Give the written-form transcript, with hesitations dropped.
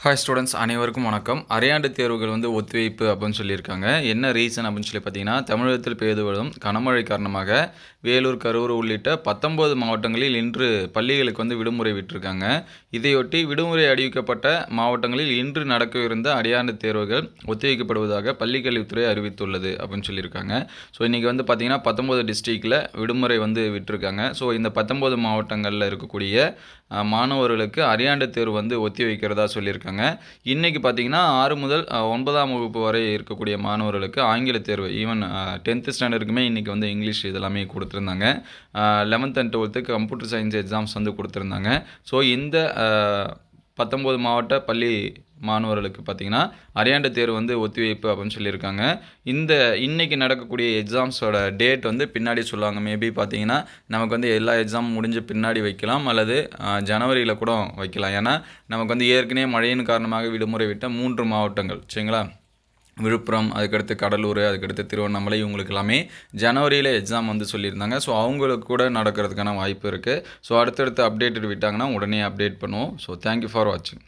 Hi students அனைவருக்கும் வணக்கம். அரையாண்டு தேர்வுகள் ஒத்திவைப்பு அப்படின்னு சொல்லியிருக்காங்க. என்ன ரீசன் அப்படின்னு சொல்லி பார்த்தீங்கன்னா, தமிழகத்தில் பெய்து வரும் கனமழை காரணமாக வேலூர், கரூர் உள்ளிட்ட 19 மாவட்டங்களில் இன்று பள்ளிகளுக்கு விடுமுறை விட்டிருக்காங்க. இதையொட்டி விடுமுறை அறிவிக்கப்பட்ட மாவட்டங்களில் இன்று நடக்கவிருந்த அரையாண்டு தேர்வுகள் ஒத்திவைக்கப்படுவதாக பள்ளிக்கல்வித்துறை அறிவித்துள்ளது அப்படின்னு சொல்லியிருக்காங்க. ஸோ இன்றைக்கி பார்த்தீங்கன்னா 19 டிஸ்ட்ரிக்டில் விடுமுறை விட்டிருக்காங்க. ஸோ இந்த 19 மாவட்டங்களில் இருக்கக்கூடிய மாணவர்களுக்கு அரையாண்டு தேர்வு ஒத்தி வைக்கிறதா சொல்லியிருக்காங்க. இன்றைக்கி பார்த்தீங்கன்னா 6 முதல் 9ஆம் வகுப்பு வரை இருக்கக்கூடிய மாணவர்களுக்கு ஆங்கில தேர்வு, ஈவன் 10th ஸ்டாண்டர்டுக்குமே இன்றைக்கி இங்கிலீஷ் இதெல்லாமே கொடுத்துருந்தாங்க. 11th and 12th computer science exams கொடுத்துருந்தாங்க. ஸோ இந்த 19 மாவட்ட பள்ளி மாணவர்களுக்கு பார்த்திங்கன்னா அரையாண்டு தேர்வு ஒத்திவைப்பு அப்படின்னு சொல்லியிருக்காங்க. இன்றைக்கி நடக்கக்கூடிய எக்ஸாம்ஸோட டேட் பின்னாடி சொல்லுவாங்க. மேபி பார்த்திங்கன்னா நமக்கு எல்லா எக்ஸாம் முடிஞ்சு பின்னாடி வைக்கலாம், அல்லது ஜனவரியில் கூட வைக்கலாம். ஏன்னா நமக்கு ஏற்கனவே மழையின் காரணமாக விடுமுறை விட்ட 3 மாவட்டங்கள் சரிங்களா, விழுப்புரம், அதுக்கடுத்து கடலூர், அதுக்கடுத்து திருவண்ணாமலை, இவங்களுக்கு எல்லாமே ஜனவரியில் எக்ஸாம் சொல்லியிருந்தாங்க. ஸோ அவங்களுக்கு கூட நடக்கிறதுக்கான வாய்ப்பு இருக்குது. ஸோ அடுத்தடுத்து அப்டேட் விட்டாங்கன்னா உடனே அப்டேட் பண்ணுவோம். ஸோ தேங்க்யூ ஃபார் வாட்சிங்.